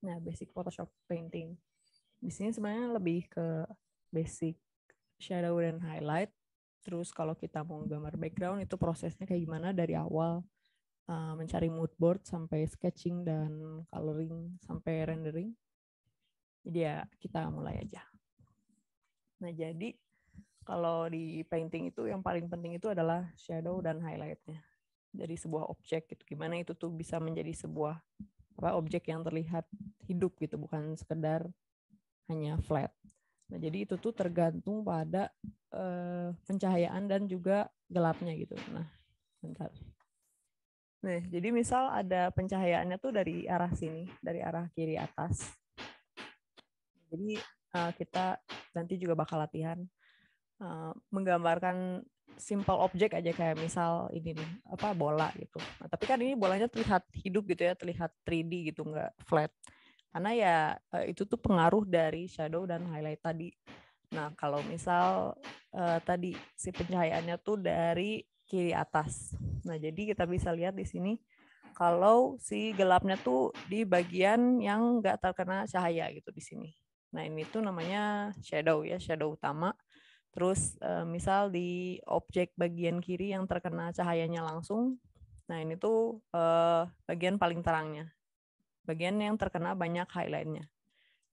Nah, basic Photoshop painting. Di sini sebenarnya lebih ke basic shadow dan highlight. Terus kalau kita mau gambar background itu prosesnya kayak gimana dari awal mencari mood board sampai sketching dan coloring sampai rendering. Jadi ya kita mulai aja. Nah, jadi kalau di painting itu yang paling penting itu adalah shadow dan highlightnya dari sebuah objek gitu. Gimana itu tuh bisa menjadi sebuah objek yang terlihat hidup gitu, bukan sekedar hanya flat. Nah, jadi itu tuh tergantung pada pencahayaan dan juga gelapnya gitu. Nah, bentar. Nah, jadi misal ada pencahayaannya tuh dari arah sini, dari arah kiri atas. Jadi kita nanti juga bakal latihan menggambarkan simple objek aja kayak misal ini nih bola gitu. Nah, tapi kan ini bolanya terlihat hidup gitu ya, terlihat 3D gitu, nggak flat. Karena ya itu tuh pengaruh dari shadow dan highlight tadi. Nah, kalau misal tadi si pencahayaannya tuh dari kiri atas. Nah, jadi kita bisa lihat di sini kalau si gelapnya tuh di bagian yang nggak terkena cahaya gitu di sini. Nah, ini tuh namanya shadow ya, shadow utama. Terus misal di objek bagian kiri yang terkena cahayanya langsung, nah ini tuh bagian paling terangnya, bagian yang terkena banyak highlightnya.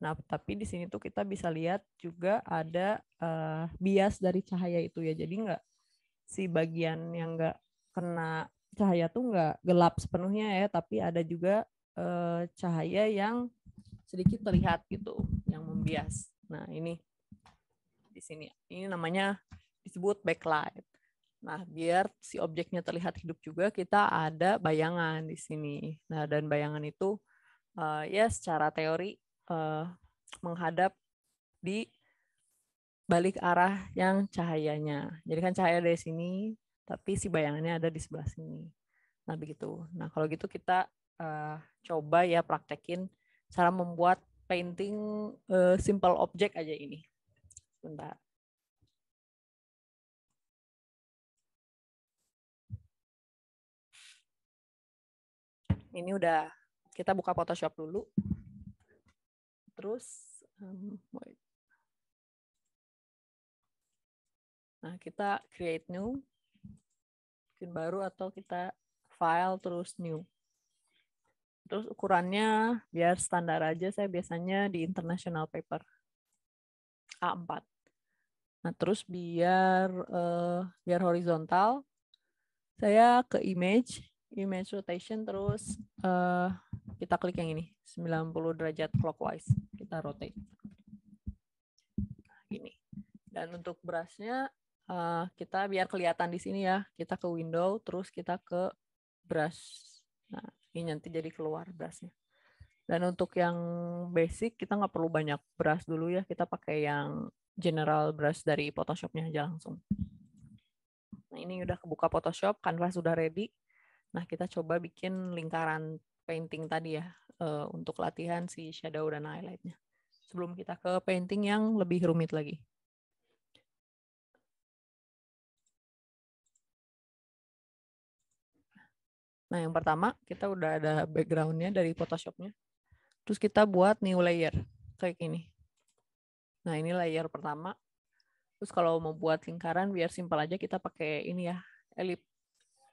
Nah, tapi di sini tuh kita bisa lihat juga ada bias dari cahaya itu ya. Jadi nggak si bagian yang nggak kena cahaya tuh nggak gelap sepenuhnya ya, tapi ada juga cahaya yang sedikit terlihat gitu, yang membias. Nah, ini di sini. Ini namanya disebut backlight. Nah, biar si objeknya terlihat hidup juga, kita ada bayangan di sini. Nah, dan bayangan itu ya secara teori menghadap di balik arah yang cahayanya. Jadi kan cahaya dari sini, tapi si bayangannya ada di sebelah sini. Nah, begitu. Nah, kalau gitu kita coba ya praktekin cara membuat painting simple object aja ini. Sebentar. Ini udah kita buka Photoshop dulu. Terus nah, kita create new, bikin baru, atau kita file terus new. Terus ukurannya biar standar aja, saya biasanya di International Paper A4. Nah, terus biar horizontal, saya ke image rotation, terus kita klik yang ini 90 derajat clockwise, kita rotate. Nah, gini. Dan untuk brushnya kita biar kelihatan di sini ya, kita ke window, terus kita ke brush. Nah, ini nanti jadi keluar brushnya. Dan untuk yang basic, kita nggak perlu banyak brush dulu ya, kita pakai yang general brush dari Photoshop-nya aja langsung. Nah, ini udah kebuka Photoshop, canvas sudah ready. Nah, kita coba bikin lingkaran painting tadi ya, untuk latihan si shadow dan highlight-nya. Sebelum kita ke painting yang lebih rumit lagi. Nah, yang pertama kita udah ada background-nya dari Photoshop-nya. Terus kita buat new layer, kayak gini. Nah, ini layer pertama. Terus kalau mau buat lingkaran, biar simpel aja kita pakai ini ya,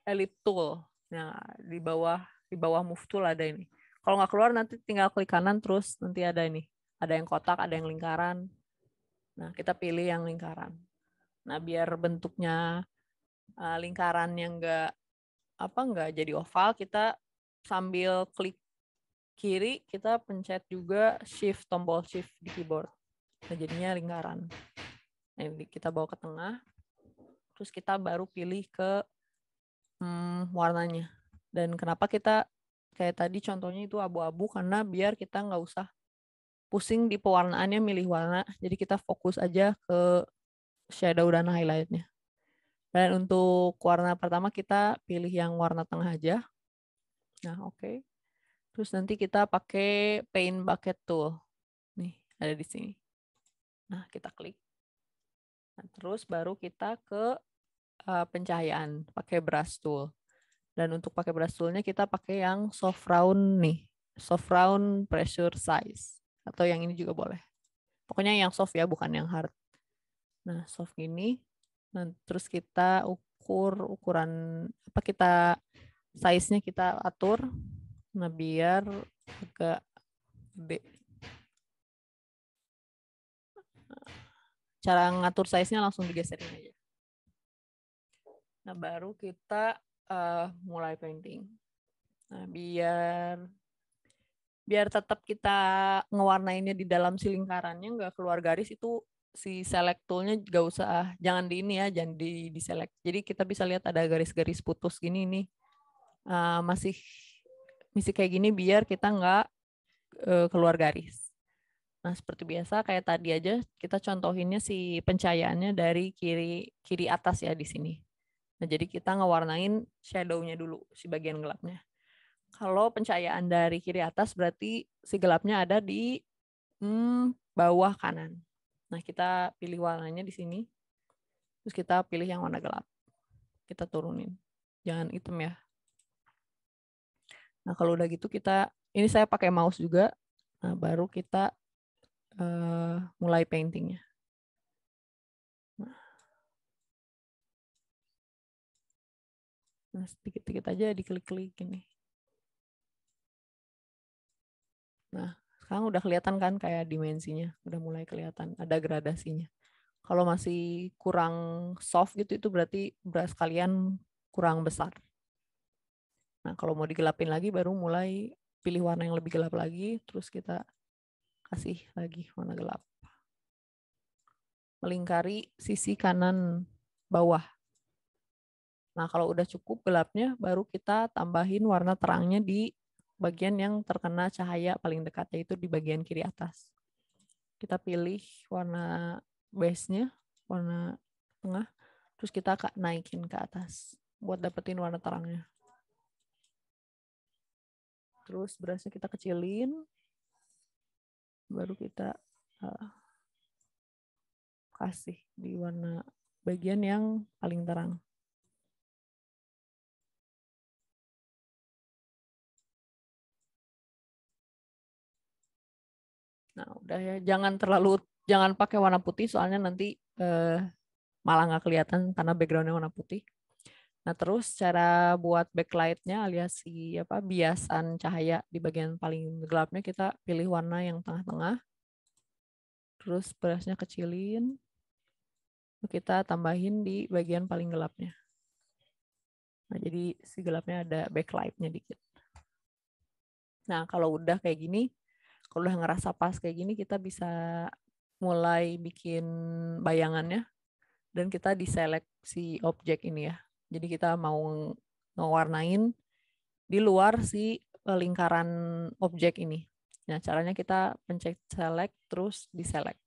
ellipse tool. Nah, di bawah move tool ada ini. Kalau nggak keluar nanti tinggal klik kanan, terus nanti ada ini. Ada yang kotak, ada yang lingkaran. Nah, kita pilih yang lingkaran. Nah, biar bentuknya lingkaran yang nggak jadi oval, kita sambil klik kiri, kita pencet juga tombol shift di keyboard. Nah, jadinya lingkaran. Nah, kita bawa ke tengah, terus kita baru pilih ke warnanya. Dan kenapa kita kayak tadi contohnya itu abu-abu, karena biar kita nggak usah pusing di pewarnaannya milih warna, jadi kita fokus aja ke shadow dan highlightnya. Dan untuk warna pertama kita pilih yang warna tengah aja. Nah, oke. Terus nanti kita pakai paint bucket tool. Nih, ada di sini. Nah, kita klik. Nah, terus baru kita ke pencahayaan, pakai brush tool. Dan untuk pakai brush toolnya kita pakai yang soft round nih. soft round pressure size. Atau yang ini juga boleh. Pokoknya yang soft ya, bukan yang hard. Nah, soft gini. Nah, terus kita ukur ukuran apa, kita size-nya kita atur. Nah, biar agak gede. Cara ngatur size-nya langsung digeserin aja. Nah, baru kita mulai painting. Nah, biar tetap kita ngewarnainnya di dalam si lingkarannya, nggak keluar garis, itu si select tool-nya nggak usah, jangan di ini ya, jangan di select. Jadi kita bisa lihat ada garis-garis putus gini nih. Masih kayak gini biar kita nggak keluar garis. Nah, seperti biasa kayak tadi aja, kita contohinnya si pencahayaannya dari kiri atas ya di sini. Nah, jadi kita ngewarnain shadow-nya dulu, si bagian gelapnya. Kalau pencahayaan dari kiri atas berarti si gelapnya ada di bawah kanan. Nah, kita pilih warnanya di sini. Terus kita pilih yang warna gelap. Kita turunin. Jangan hitam ya. Nah, kalau udah gitu ini saya pakai mouse juga. Nah, baru kita mulai paintingnya. Nah, sedikit-sedikit aja diklik-klik gini. Nah, sekarang udah kelihatan kan kayak dimensinya. Udah mulai kelihatan, ada gradasinya. Kalau masih kurang soft gitu, itu berarti beras kalian kurang besar. Nah, kalau mau digelapin lagi, baru mulai pilih warna yang lebih gelap lagi, terus kita kasih lagi warna gelap. Melingkari sisi kanan bawah. Nah, kalau udah cukup gelapnya, baru kita tambahin warna terangnya di bagian yang terkena cahaya paling dekat, yaitu di bagian kiri atas. Kita pilih warna base-nya, warna tengah, terus kita naikin ke atas buat dapetin warna terangnya. Terus berasnya kita kecilin, baru kita kasih di warna bagian yang paling terang. Nah, udah ya, jangan pakai warna putih, soalnya nanti malah nggak kelihatan karena backgroundnya warna putih. Nah, terus cara buat backlight-nya alias biasan cahaya di bagian paling gelapnya, kita pilih warna yang tengah-tengah. Terus brushnya kecilin. Kita tambahin di bagian paling gelapnya. Nah, jadi si gelapnya ada backlight-nya dikit. Nah, kalau udah kayak gini, kalau udah ngerasa pas kayak gini, kita bisa mulai bikin bayangannya. Dan kita deselect si objek ini ya. Jadi kita mau ngewarnain di luar si lingkaran objek ini. Nah, caranya kita pencet select, terus deselect.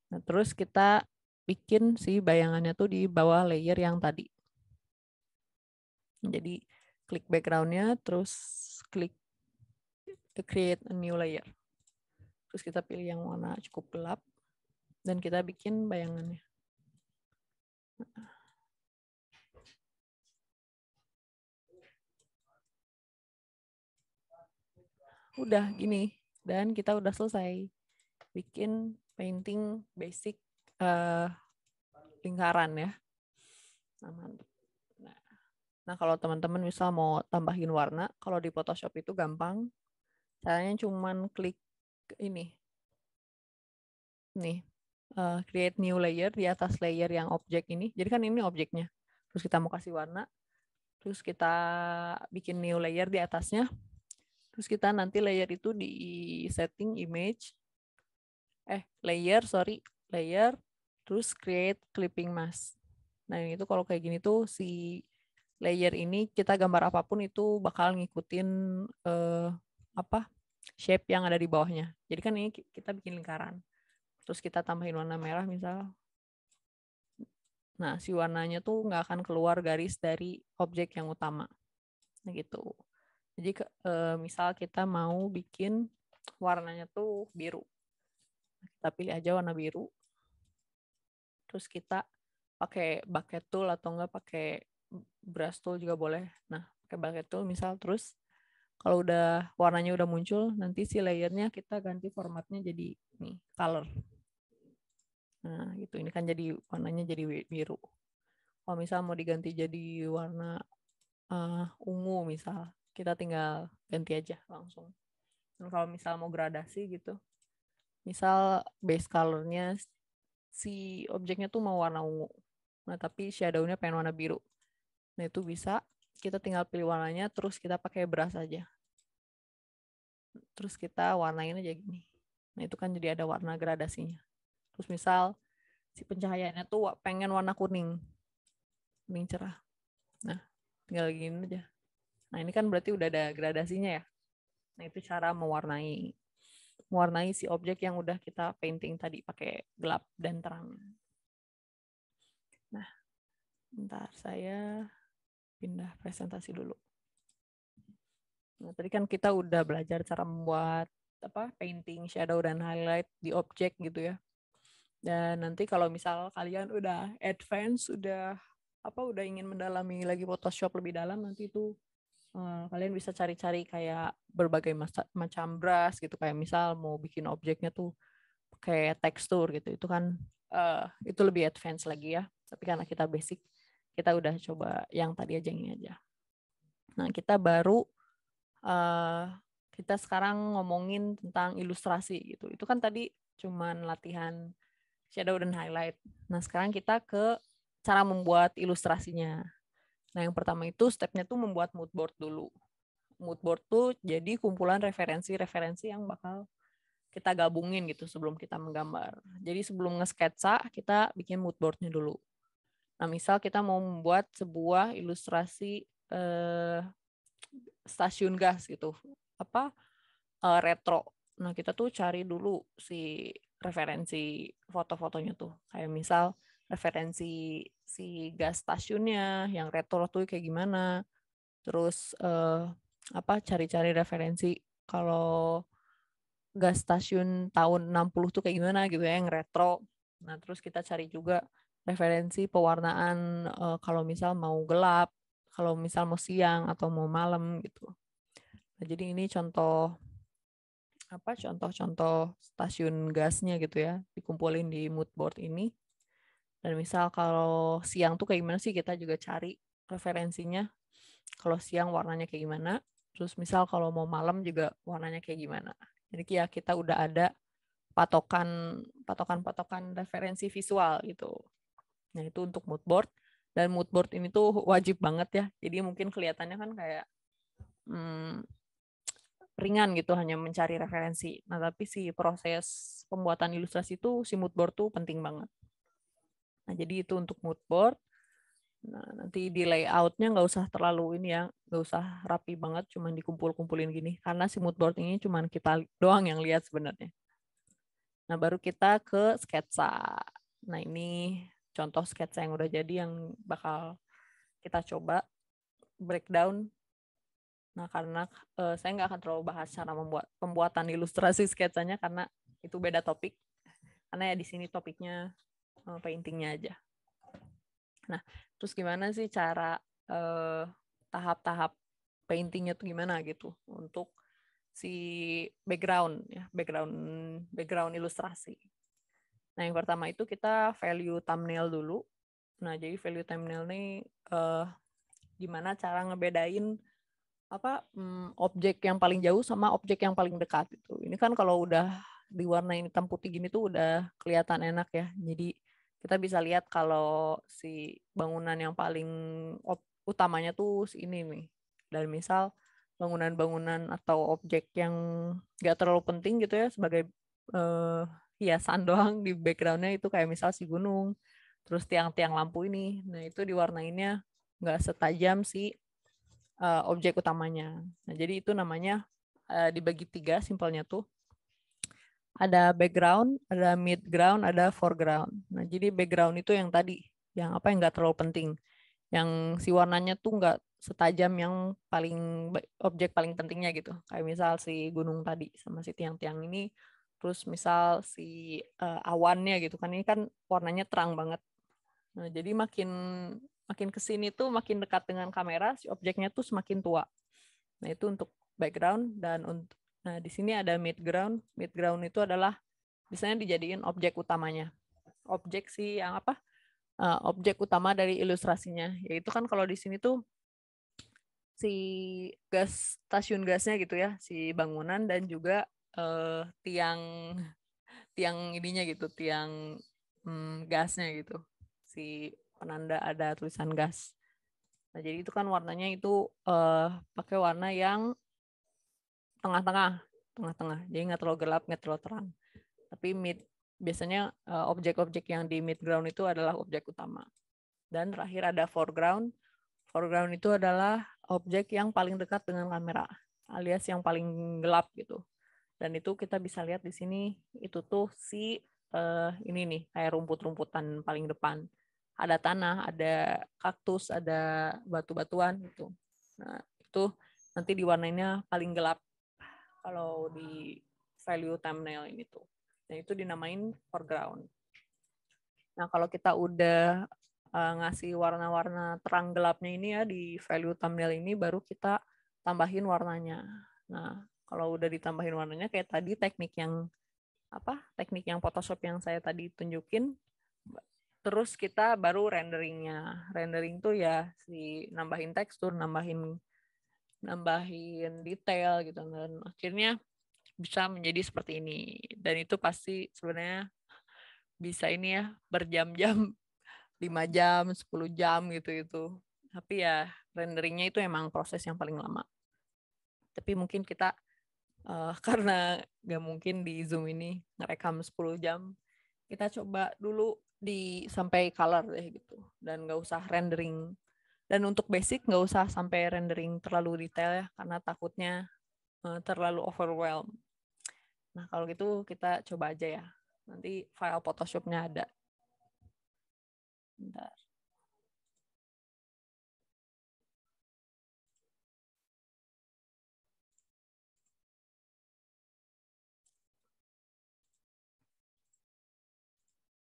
Nah, terus kita bikin si bayangannya tuh di bawah layer yang tadi. Jadi klik background-nya, terus klik create a new layer. Terus kita pilih yang warna cukup gelap, dan kita bikin bayangannya. Udah gini, dan kita udah selesai bikin painting basic lingkaran ya. Nah, kalau teman-teman misal mau tambahin warna, kalau di Photoshop itu gampang. Caranya cuman klik ini. Nih, create new layer di atas layer yang objek ini. Jadi kan ini objeknya. Terus kita mau kasih warna. Terus kita bikin new layer di atasnya. Terus kita nanti layer itu di setting image. Layer. Terus create clipping mask. Nah, ini tuh kalau kayak gini tuh si layer ini kita gambar apapun itu bakal ngikutin shape yang ada di bawahnya. Jadi kan ini kita bikin lingkaran. Terus kita tambahin warna merah misal. Nah, si warnanya tuh nggak akan keluar garis dari objek yang utama. Nah, gitu. Jadi misal kita mau bikin warnanya tuh biru. Kita pilih aja warna biru. Terus kita pakai bucket tool atau enggak pakai brush tool juga boleh. Nah, pakai bucket tool misal, terus Kalau udah warnanya udah muncul, nanti si layernya kita ganti formatnya jadi nih color. Nah gitu, ini kan jadi warnanya jadi biru. Kalau misal mau diganti jadi warna ungu misal, kita tinggal ganti aja langsung. Dan kalau misal mau gradasi gitu, misal base colornya si objeknya tuh mau warna ungu, nah tapi shadow-nya pengen warna biru. Nah itu bisa, kita tinggal pilih warnanya, terus kita pakai brush aja. Terus kita warnain aja gini. Nah itu kan jadi ada warna gradasinya. Terus misal si pencahayaannya tuh pengen warna kuning cerah. Nah tinggal gini aja. Nah ini kan berarti udah ada gradasinya ya. Nah itu cara mewarnai si objek yang udah kita painting tadi pakai gelap dan terang. Nah, bentar saya pindah presentasi dulu. Nah, tadi kan kita udah belajar cara membuat painting, shadow dan highlight di objek gitu ya. Dan nanti kalau misal kalian udah advance, udah ingin mendalami lagi Photoshop lebih dalam, nanti itu kalian bisa cari-cari kayak berbagai macam brush gitu, kayak misal mau bikin objeknya tuh kayak tekstur gitu, itu kan itu lebih advance lagi ya. Tapi karena kita basic, kita udah coba yang tadi aja, ini aja. Nah kita baru kita sekarang ngomongin tentang ilustrasi gitu. Itu kan tadi cuman latihan shadow dan highlight. Nah sekarang kita ke cara membuat ilustrasinya. Nah yang pertama itu stepnya tuh membuat mood board dulu. Mood board tuh jadi kumpulan referensi-referensi yang bakal kita gabungin gitu sebelum kita menggambar. Jadi sebelum nge-sketsa, kita bikin mood board-nya dulu. Nah, misal kita mau membuat sebuah ilustrasi stasiun gas gitu. Retro. Nah, kita tuh cari dulu si referensi foto-fotonya tuh. Kayak misal referensi si gas stasiunnya yang retro tuh kayak gimana. Terus cari-cari referensi kalau gas stasiun tahun 60 tuh kayak gimana gitu ya, yang retro. Nah, terus kita cari juga referensi pewarnaan kalau misal mau gelap, kalau misal mau siang atau mau malam gitu. Nah, jadi ini contoh stasiun gasnya gitu ya, dikumpulin di mood board ini. Dan misal kalau siang tuh kayak gimana sih, kita juga cari referensinya. Kalau siang warnanya kayak gimana, terus misal kalau mau malam juga warnanya kayak gimana. Jadi ya kita udah ada patokan referensi visual gitu. Nah itu untuk mood board. Dan mood board ini tuh wajib banget ya. Jadi mungkin kelihatannya kan kayak ringan gitu, hanya mencari referensi. Nah tapi si proses pembuatan ilustrasi itu si mood board tuh penting banget. Nah jadi itu untuk mood board. Nah, nanti di layoutnya nggak usah terlalu ini ya, nggak usah rapi banget, cuman dikumpul-kumpulin gini. Karena si mood board ini cuman kita doang yang lihat sebenarnya. Nah, baru kita ke sketsa. Nah, ini contoh sketsa yang udah jadi yang bakal kita coba breakdown. Nah, karena saya nggak akan terlalu bahas cara pembuatan ilustrasi sketsanya karena itu beda topik. Karena ya di sini topiknya paintingnya aja. Nah, terus gimana sih cara tahap-tahap paintingnya tuh gimana gitu untuk si background ya, background ilustrasi. Nah, yang pertama itu kita value thumbnail dulu. Nah, jadi value thumbnail ini gimana cara ngebedain objek yang paling jauh sama objek yang paling dekat itu. Ini kan kalau udah diwarnain hitam putih gini tuh udah kelihatan enak ya. Jadi kita bisa lihat kalau si bangunan yang paling utamanya tuh ini nih. Dan misal bangunan-bangunan atau objek yang nggak terlalu penting gitu ya sebagai hiasan doang di backgroundnya itu kayak misal si gunung, terus tiang-tiang lampu ini. Nah itu diwarnainnya nggak setajam si objek utamanya. Nah jadi itu namanya dibagi 3 simpelnya tuh. Ada background, ada midground, ada foreground. Nah, jadi background itu yang tadi, yang nggak terlalu penting. Yang si warnanya tuh nggak setajam yang objek paling pentingnya gitu. Kayak misal si gunung tadi sama si tiang-tiang ini, terus misal si awannya gitu kan, ini kan warnanya terang banget. Nah, jadi makin kesini tuh makin dekat dengan kamera, si objeknya tuh semakin tua. Nah, itu untuk background dan nah di sini ada midground. Midground itu adalah biasanya dijadiin objek utamanya. Objek sih yang apa? Objek utama dari ilustrasinya. Yaitu kan kalau di sini tuh si stasiun gasnya gitu ya, si bangunan dan juga tiang tiang ininya gitu, tiang gasnya gitu. Si penanda ada tulisan gas. Nah, jadi itu kan warnanya itu pakai warna yang tengah-tengah, tengah-tengah. Jadi nggak terlalu gelap, nggak terlalu terang. Tapi biasanya objek-objek yang di midground itu adalah objek utama. Dan terakhir ada foreground. Foreground itu adalah objek yang paling dekat dengan kamera, alias yang paling gelap gitu. Dan itu kita bisa lihat di sini, itu tuh si ini nih, kayak rumput-rumputan paling depan. Ada tanah, ada kaktus, ada batu-batuan gitu. Nah, itu nanti diwarnainnya paling gelap kalau di value thumbnail ini tuh. Nah, itu dinamain foreground. Nah, kalau kita udah ngasih warna-warna terang gelapnya ini ya di value thumbnail ini, baru kita tambahin warnanya. Nah, kalau udah ditambahin warnanya kayak tadi teknik yang teknik yang Photoshop yang saya tadi tunjukin, terus kita baru renderingnya. Rendering tuh ya si nambahin tekstur, nambahin detail gitu, dan akhirnya bisa menjadi seperti ini. Dan itu pasti sebenarnya bisa ini ya berjam-jam, 5 jam, 10 jam gitu itu. Tapi ya renderingnya itu emang proses yang paling lama. Tapi mungkin kita karena nggak mungkin di Zoom ini ngerekam 10 jam, kita coba dulu sampai color deh gitu. Dan nggak usah rendering. Dan untuk basic nggak usah sampai rendering terlalu detail ya, karena takutnya terlalu overwhelm. Nah kalau gitu kita coba aja ya. Nanti file Photoshop-nya ada. Bentar.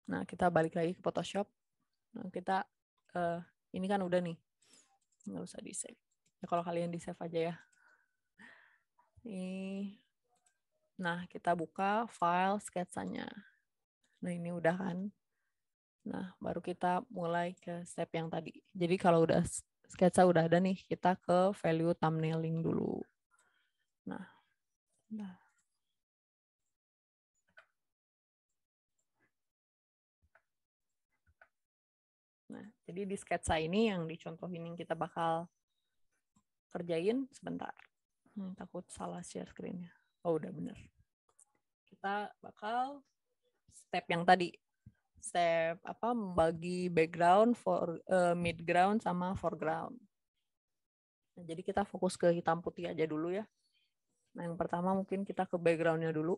Nah, kita balik lagi ke Photoshop. Nah, kita ini kan udah nih, nggak usah di save. Ya, kalau kalian di save aja ya. Nah, kita buka file sketsanya. Nah, ini udah kan. Nah, baru kita mulai ke step yang tadi. Jadi kalau udah sketsa udah ada nih, kita ke value thumbnailing dulu. Nah. Nah, jadi di sketsa ini yang dicontohin yang kita bakal kerjain sebentar. Takut salah share screen-nya. Oh, udah bener. Kita bakal step yang tadi. Step membagi background, midground sama foreground. Nah, jadi kita fokus ke hitam putih aja dulu ya. Nah, yang pertama mungkin kita ke background-nya dulu.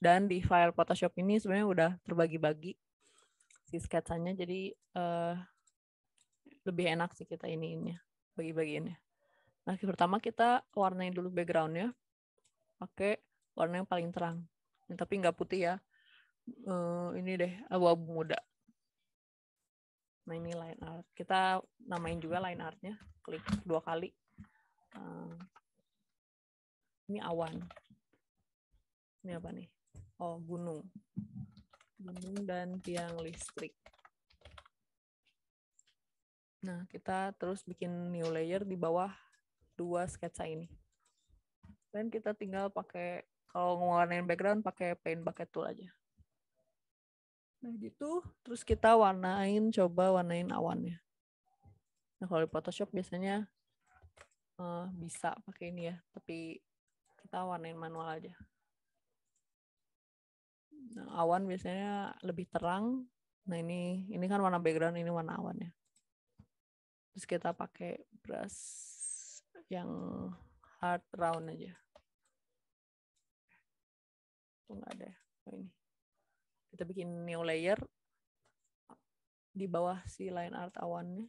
Dan di file Photoshop ini sebenarnya udah terbagi-bagi si sketsanya, jadi lebih enak sih kita iniinnya, bagi-bagiinnya. Nah, pertama kita warnain dulu background-nya pakai warna yang paling terang. Tapi nggak putih ya. Ini deh, abu-abu muda. Nah, ini line art. Kita namain juga line art-nya. Klik 2 kali. Ini awan. Ini apa nih? Oh, gunung. Gunung dan tiang listrik. Nah, kita terus bikin new layer di bawah 2 sketsa ini. Dan kita tinggal pakai, kalau ngewarnain background, pakai paint bucket tool aja. Nah, gitu. Terus kita coba warnain awannya. Nah, kalau di Photoshop biasanya bisa pakai ini ya, tapi kita warnain manual aja. Nah, awan biasanya lebih terang. Nah, ini kan warna background, ini warna awannya. Terus kita pakai brush yang hard round aja. Tuh nggak ada. Oh, ini. Kita bikin new layer di bawah si line art awannya.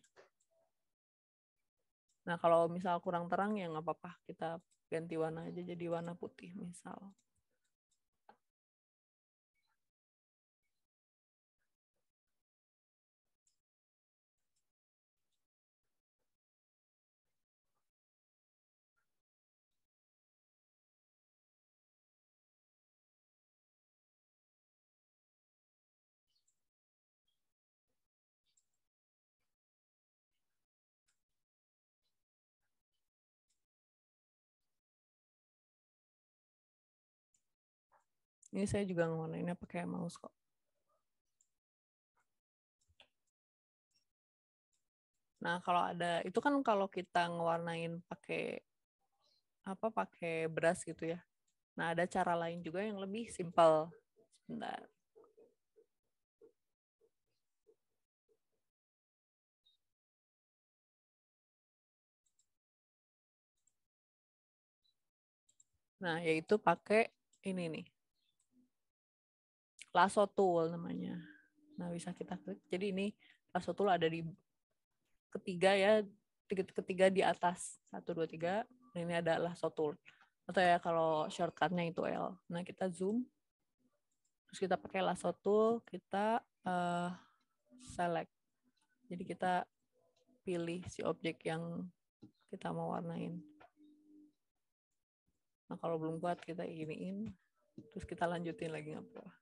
Nah, kalau misal kurang terang ya nggak apa-apa. Kita ganti warna aja jadi warna putih misal. Ini saya juga ngewarnainnya pakai mouse kok. Nah, kalau ada itu kan kalau kita ngewarnain pakai pakai brush gitu ya. Nah, ada cara lain juga yang lebih simpel. Sebentar. Nah, yaitu pakai ini nih. Lasso tool namanya. Nah, bisa kita klik. Jadi ini lasso tool ada di ketiga ya, ketiga di atas. 1, 2, 3. Nah, ini ada lasso tool. Atau ya kalau shortcutnya itu L. Nah, kita zoom. Terus kita pakai lasso tool, kita select. Jadi kita pilih si objek yang kita mau warnain. Nah, kalau belum kuat kita iniin. Terus kita lanjutin lagi nggak apa-apa.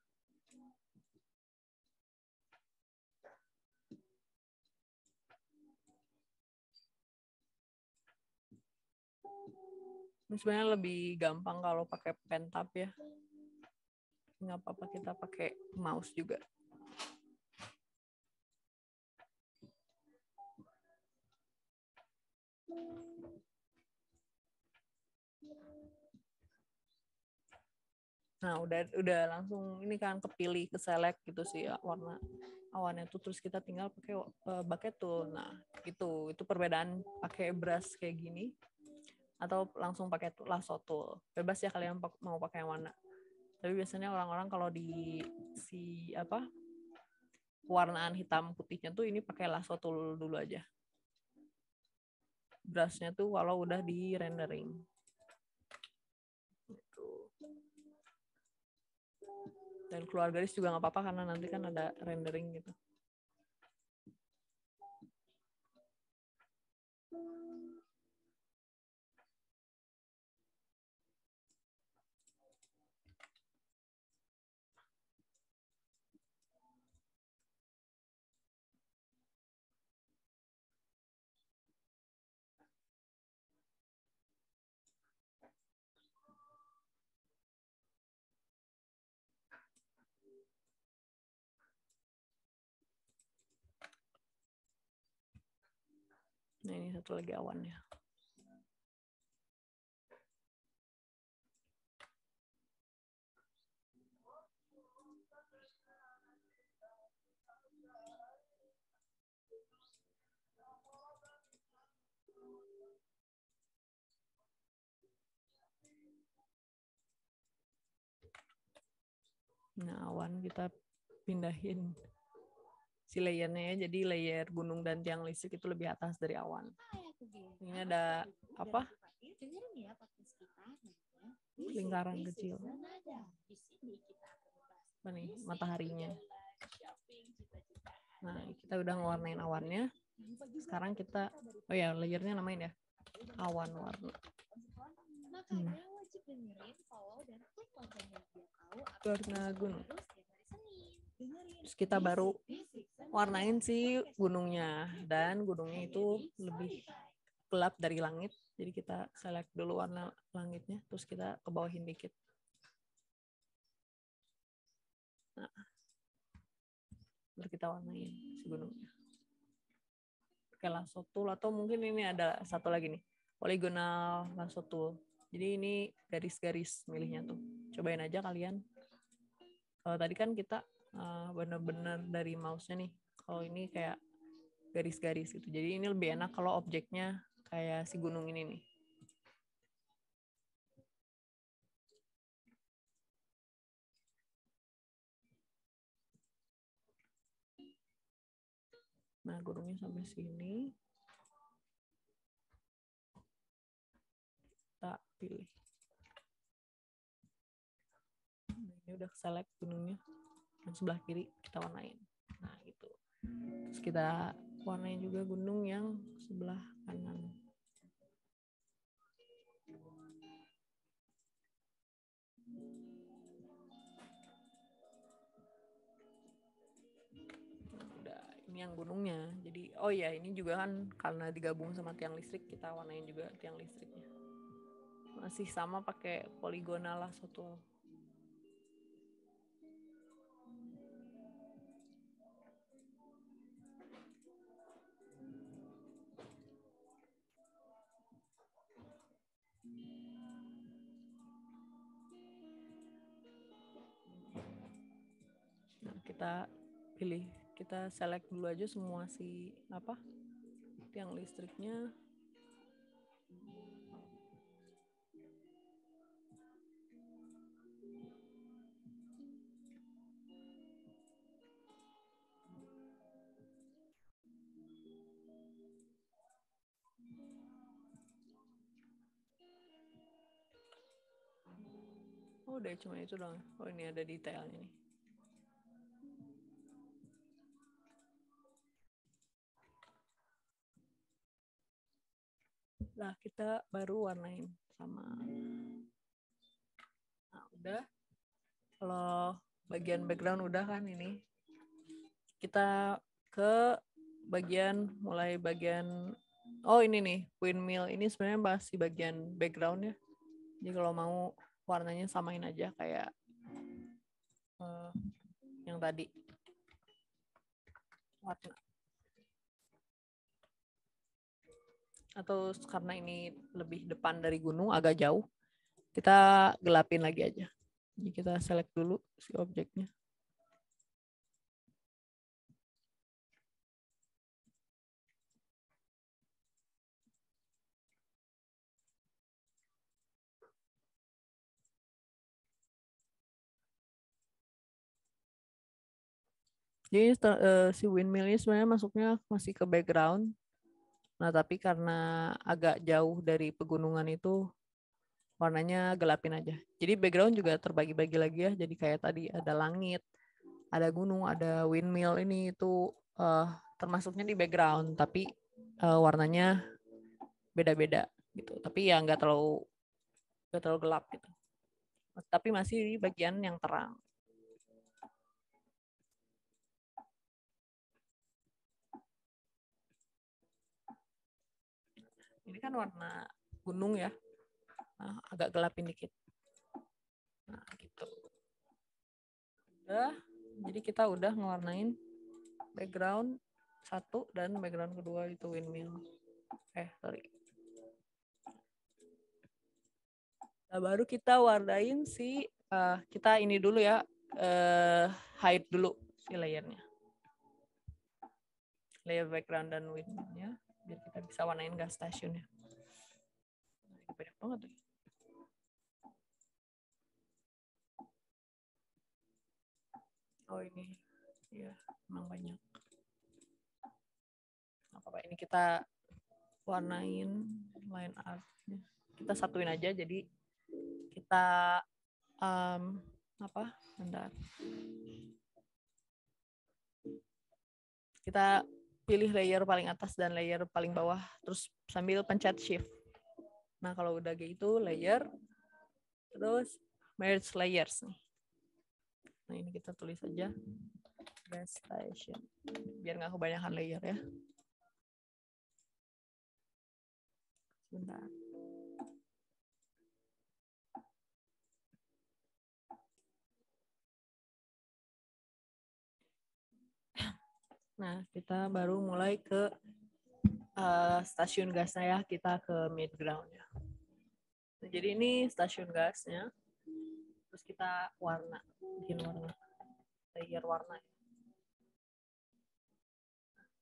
Ini sebenarnya lebih gampang kalau pakai pen tab ya. Nggak apa-apa kita pakai mouse juga. Nah, udah langsung ini kan kepilih, ke select gitu sih ya, warna awannya tuh. Terus kita tinggal pakai bucket tool. Nah, itu perbedaan pakai brush kayak gini atau langsung pakai lasso tool. Bebas ya kalian mau pakai yang mana. Tapi biasanya orang-orang kalau di si warnaan hitam putihnya tuh ini pakai lasso tool dulu aja. Brushnya tuh kalau udah di rendering. Gitu. Dan keluar garis juga nggak apa-apa karena nanti kan ada rendering gitu. Nah, ini satu lagi awannya. Nah, awan kita pindahin si layernya ya. Jadi layer gunung dan tiang listrik itu lebih atas dari awan. Ini ada apa? Lingkaran kecil. Apa nih? Mataharinya. Nah, kita udah ngewarnain awannya. Sekarang kita, oh ya, layernya namain ya, awan warna. Warna gunung. Terus kita baru warnain si gunungnya. Dan gunungnya itu lebih gelap dari langit. Jadi kita select dulu warna langitnya. Terus kita ke bawahin dikit. Nah, baru kita warnain si gunungnya. Pakai lasso tool, atau mungkin ini ada satu lagi nih, polygonal lasso tool. Jadi ini garis-garis milihnya tuh. Cobain aja kalian. Kalau tadi kan kita bener-bener dari mouse-nya nih. Kalau ini kayak garis-garis gitu. Jadi ini lebih enak kalau objeknya kayak si gunung ini nih. Nah, gunungnya sampai sini. Kita pilih. Nah, ini udah select gunungnya. Yang sebelah kiri kita warnain. Nah, gitu. Terus kita warnain juga gunung yang sebelah kanan. Udah, ini yang gunungnya. Jadi, oh ya, ini juga kan karena digabung sama tiang listrik, kita warnain juga tiang listriknya. Masih sama pakai poligonal lasso tool. kita pilih, kita select dulu aja semua si apa tiang listriknya. Oh, udah cuma itu doang. Oh, ini ada detailnya nih. Nah, kita baru warnain sama. Nah, udah. Kalau bagian background udah kan ini. Kita ke mulai bagian, oh ini nih, windmill. Ini sebenarnya masih bagian background ya. Jadi kalau mau warnanya samain aja kayak yang tadi. Warna. Atau karena ini lebih depan dari gunung, agak jauh, kita gelapin lagi aja. Jadi kita select dulu si objeknya. Jadi si windmill ini sebenarnya masuknya masih ke background. Nah, tapi karena agak jauh dari pegunungan itu, warnanya gelapin aja. Jadi background juga terbagi-bagi lagi ya. Jadi kayak tadi ada langit, ada gunung, ada windmill, ini itu termasuknya di background, tapi warnanya beda-beda gitu. Tapi ya nggak terlalu gelap gitu. Tapi masih di bagian yang terang. Ini kan warna gunung ya. Nah, agak gelapin dikit. Nah, gitu. Udah. Jadi kita udah ngewarnain background satu dan background kedua itu windmill. Sorry. Nah, baru kita warnain si kita ini dulu ya, hide dulu si layernya, layer background dan windmillnya, biar kita bisa warnain gas stationnya. Nah, banyak banget tuh. Oh ini, ya memang banyak. Apa ini kita warnain line art-nya. Kita satuin aja, jadi kita bentar. Kita pilih layer paling atas dan layer paling bawah, terus sambil pencet shift. Nah, kalau udah gitu layer, terus merge layers nih. Nah, ini kita tulis aja gas station, biar nggak kebanyakan layer ya. Sebentar. Nah, kita baru mulai ke stasiun gasnya ya, kita ke mid ground ya. Nah, jadi ini stasiun gasnya, terus kita bikin warna, layer warna.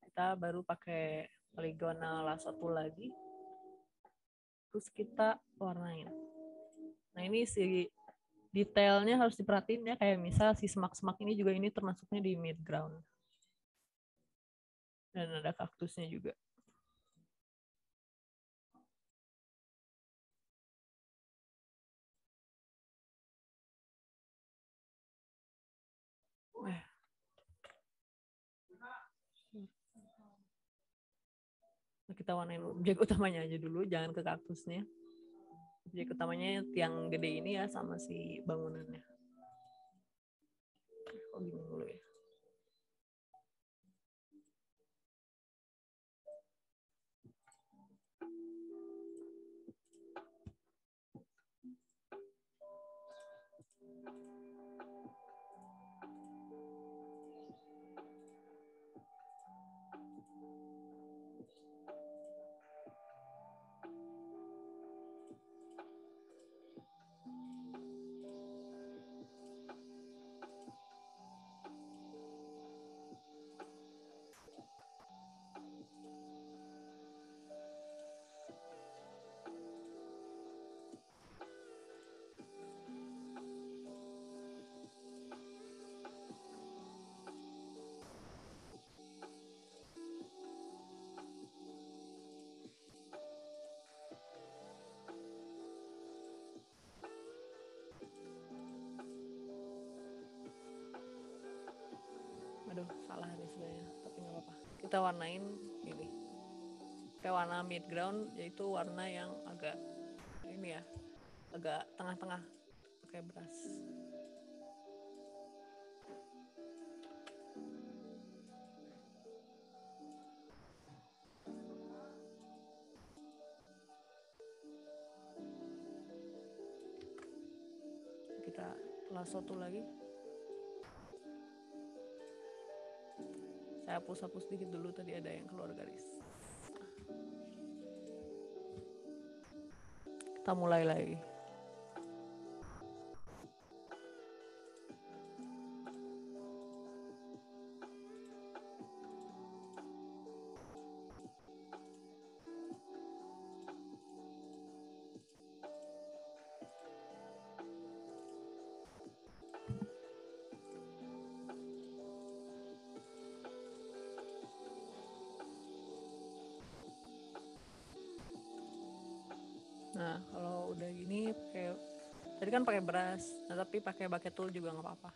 Kita baru pakai polygonal lasso tool lagi, terus kita warnain. Nah, ini si detailnya harus diperhatiin ya, kayak misal si semak-semak ini juga, ini termasuknya di mid ground. Dan ada kaktusnya juga. Kita warnain objek utamanya aja dulu, jangan ke kaktusnya. Objek utamanya tiang gede ini ya, sama si bangunannya. Oh gini dulu ya. kita warnain ini. Kayak warna mid ground, yaitu warna yang agak ini ya, agak tengah-tengah pakai brush. Kita lasso tool lagi. Saya hapus dikit dulu, tadi ada yang keluar garis. Kita mulai lagi. Nah, kalau udah gini pakai, tadi kan pakai brush, nah, tapi pakai bucket tool juga nggak apa-apa.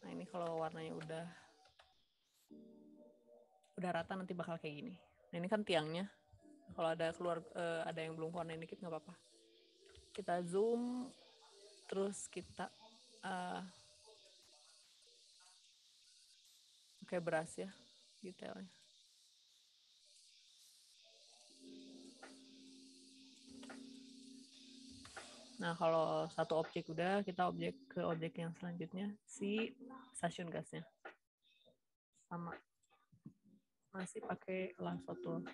Nah, ini kalau warnanya udah rata nanti bakal kayak gini. Nah, ini kan tiangnya. Kalau ada keluar ada yang belum warnain dikit nggak apa-apa. Kita zoom, terus kita pakai brush ya, detailnya. Nah, kalau satu objek udah, kita ke objek yang selanjutnya, si stasiun gasnya. Sama. Masih pakai lasso tool.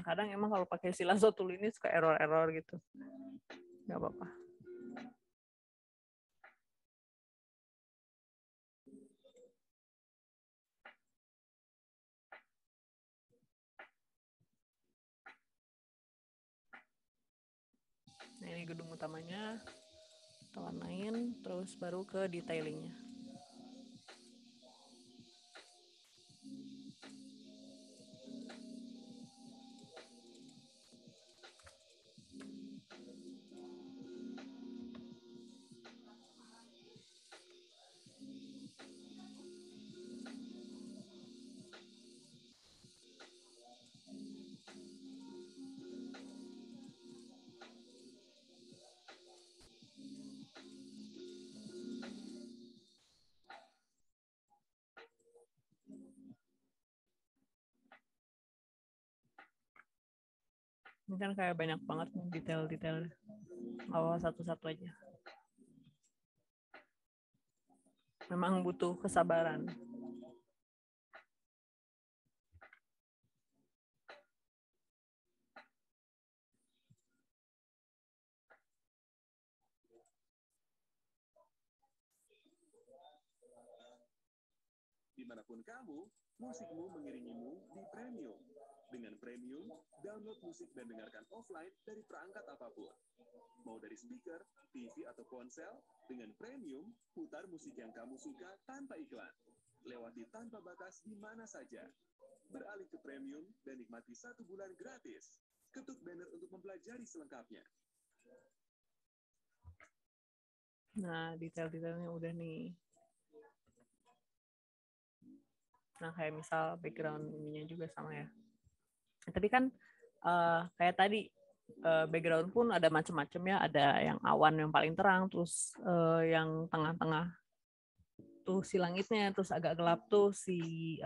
Kadang emang kalau pakai si lasso tool ini suka error gitu. Nggak apa-apa. Nah, ini gedung utamanya. Kita warnain, terus baru ke detailingnya. Ini kan kayak banyak banget detail-detail. Awal satu-satu aja. Memang butuh kesabaran. Dimanapun kamu, musikmu mengiringimu di Premium. Dengan Premium, download musik dan dengarkan offline dari perangkat apapun. Mau dari speaker, TV, atau ponsel, dengan Premium, putar musik yang kamu suka tanpa iklan. Lewati tanpa batas di mana saja. Beralih ke Premium dan nikmati 1 bulan gratis. Ketuk banner untuk mempelajari selengkapnya. Nah, detail-detailnya udah nih. Nah, kayak misal background ininya juga sama ya. Tapi kan kayak tadi background pun ada macam-macam ya. Ada yang awan yang paling terang, terus yang tengah-tengah tuh si langitnya, terus agak gelap tuh si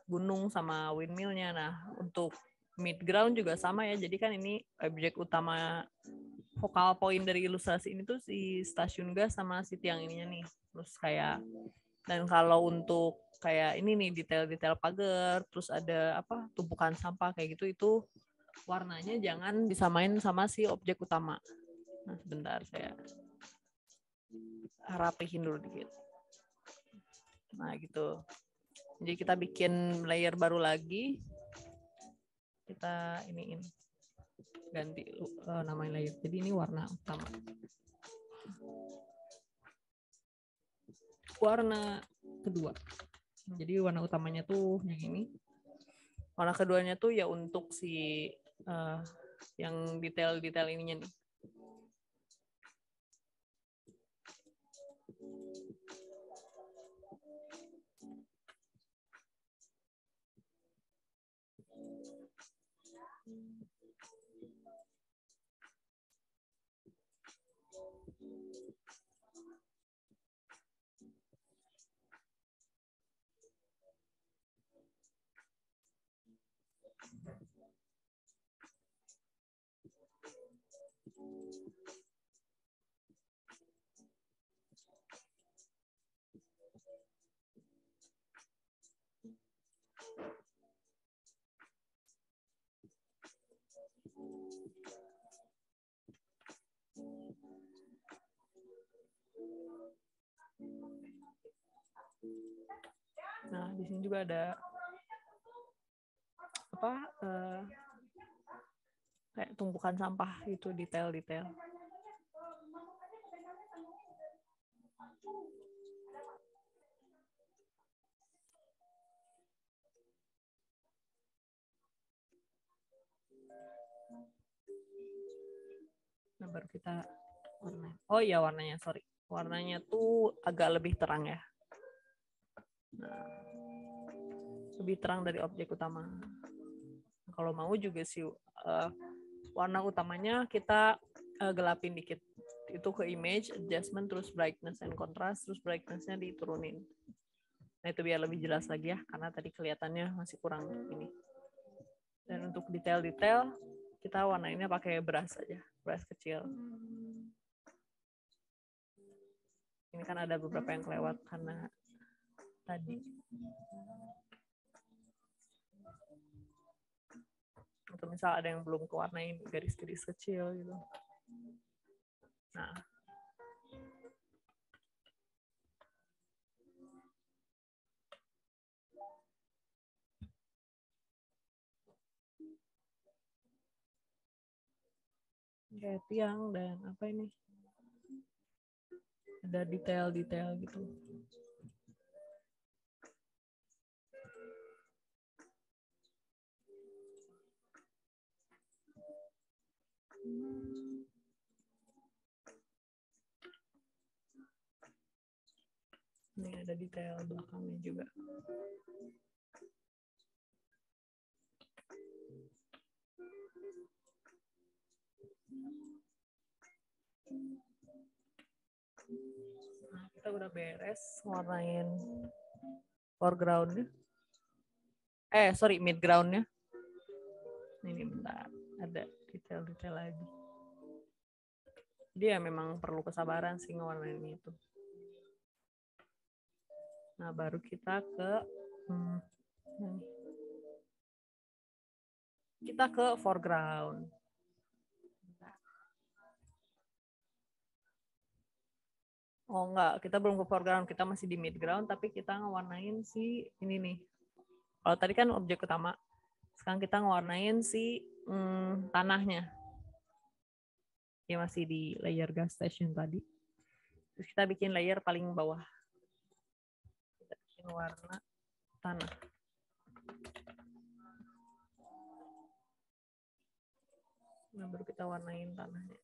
gunung sama windmillnya. Nah, untuk mid ground juga sama ya. Jadi kan ini objek utama, focal point dari ilustrasi ini tuh si stasiun gas sama si tiang ininya nih. Terus kayak, dan kalau untuk kayak ini nih detail-detail pagar, terus ada tumpukan sampah kayak gitu, itu warnanya jangan disamain sama si objek utama. Nah, sebentar saya rapihin dulu dikit. Nah, gitu. Jadi kita bikin layer baru lagi. Kita iniin. Ganti nama layer. Jadi ini warna utama. Warna kedua. Jadi warna utamanya tuh yang ini. Warna keduanya tuh ya untuk si yang detail-detail ininya nih. Nah, di sini juga ada apa kayak tumpukan sampah itu, detail-detail. Nah, baru kita warna. Oh iya, warnanya, sorry. Warnanya tuh agak lebih terang ya. Nah, lebih terang dari objek utama. Kalau mau juga sih warna utamanya kita gelapin dikit. Itu ke image, adjustment, terus brightness and contrast, terus brightness-nya diturunin. Nah, itu biar lebih jelas lagi ya, karena tadi kelihatannya masih kurang ini. Dan untuk detail-detail, kita warnainnya pakai brush aja, brush kecil. Ini kan ada beberapa yang kelewat karena tadi. Atau misal ada yang belum kewarnain garis-garis kecil gitu. Nah. Kayak tiang dan apa ini? Ada detail-detail gitu. Ini ada detail belakangnya juga. Nah, kita udah beres warnain foreground-nya. Sorry, midground-nya. Ini bentar, ada detail-detail lagi. Dia memang perlu kesabaran sih ngewarnain itu. Nah, baru kita ke foreground. Oh enggak, kita belum ke foreground, kita masih di midground, tapi kita ngewarnain si ini nih. Kalau tadi kan objek utama, sekarang kita ngewarnain si tanahnya. Dia masih di layer gas station tadi. Terus kita bikin layer paling bawah. Kita bikin warna tanah. Nah, baru kita warnain tanahnya.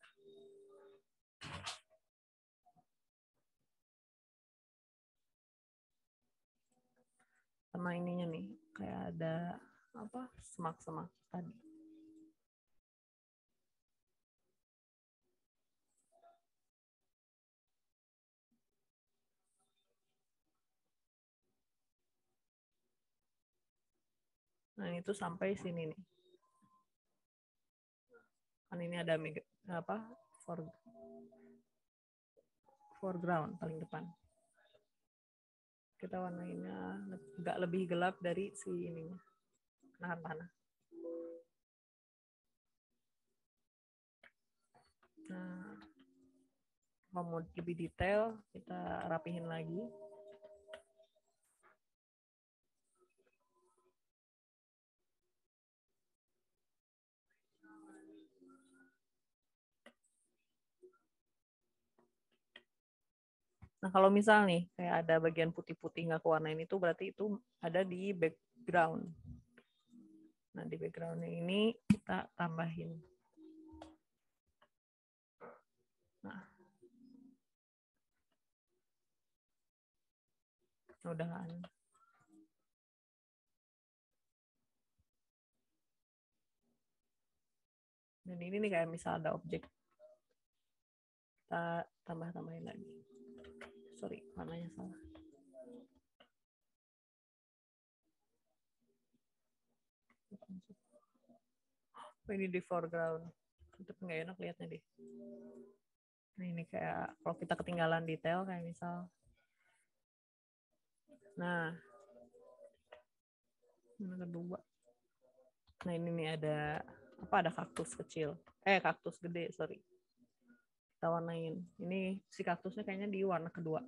Sama ininya nih, kayak ada apa semak-semak tadi. Nah, itu sampai sini nih. Kan ini ada apa? Foreground paling depan. Kita warnainnya agak lebih gelap dari si ininya. Tanah. Nah, kalau mau lebih detail, kita rapihin lagi. Nah, kalau misal nih, kayak ada bagian putih-putih nggak kewarnain itu, berarti itu ada di background. Nah, di backgroundnya ini kita tambahin. Nah, udah kan. Dan ini nih kayak misal ada objek. Kita tambah-tambahin lagi. Sorry, warnanya salah. Oh, ini di foreground. Itu nggak enak lihatnya deh. Nah, ini kayak kalau kita ketinggalan detail kayak misal. Nah, ini kedua. Nah, ini nih ada apa? Ada kaktus kecil. Kaktus gede, sorry. Kita warnain. Ini si kaktusnya kayaknya di warna kedua.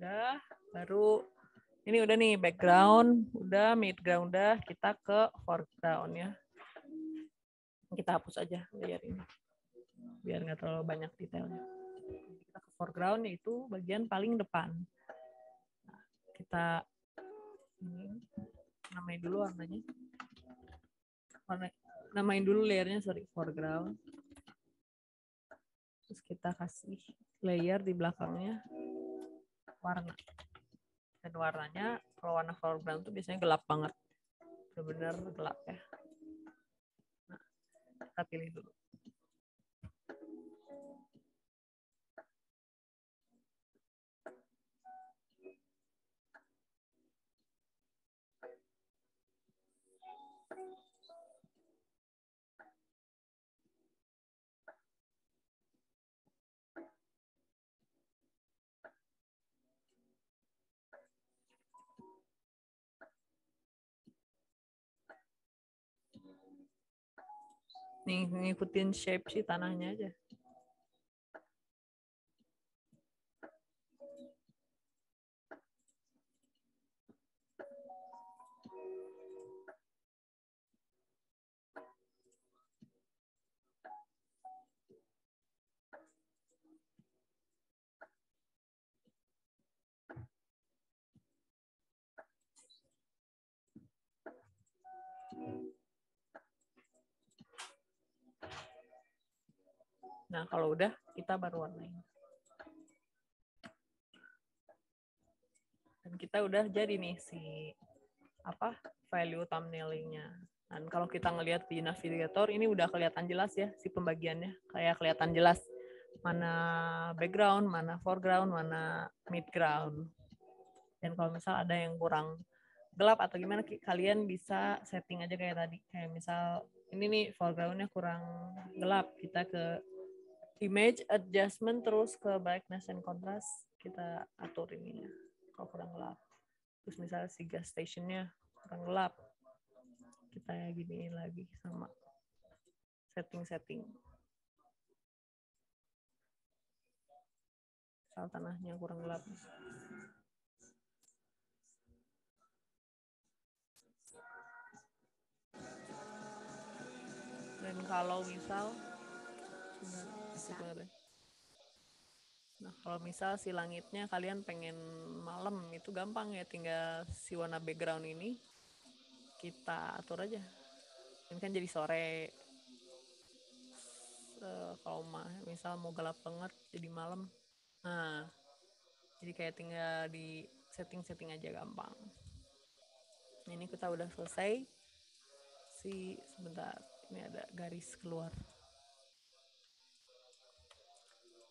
Udah, baru ini udah nih background, udah midground, udah kita ke foreground ya. Kita hapus aja layer ini biar nggak terlalu banyak detailnya. Kita ke foreground yaitu bagian paling depan. Nah, kita ini namain dulu warnanya. Namain dulu layernya, sorry, foreground. Terus kita kasih layer di belakangnya warna. Dan warnanya kalau warna foreground tuh biasanya gelap banget. Benar-benar gelap ya. Nah, kita pilih dulu. Nih, ngikutin shape si tanahnya aja. Nah, kalau udah, kita baru warnain. Dan kita udah jadi nih si value thumbnailing-nya. Dan kalau kita ngelihat di navigator, ini udah kelihatan jelas ya si pembagiannya. Kayak kelihatan jelas mana background, mana foreground, mana midground. Dan kalau misal ada yang kurang gelap atau gimana, kalian bisa setting aja kayak tadi. Kayak misal ini nih foreground-nya kurang gelap, kita ke image adjustment terus ke brightness and contrast, kita atur ininya kalau kurang gelap. Terus misalnya si gas stationnya kurang gelap, kita giniin lagi sama setting-setting. Misal tanahnya kurang gelap. Dan kalau misal kalau misal si langitnya kalian pengen malam, itu gampang ya, tinggal si warna background ini kita atur aja. Ini kan jadi sore. Kalau misal mau gelap banget jadi malam. Nah, jadi kayak tinggal di setting-setting aja gampang. Ini kita udah selesai. Sebentar, ini ada garis keluar.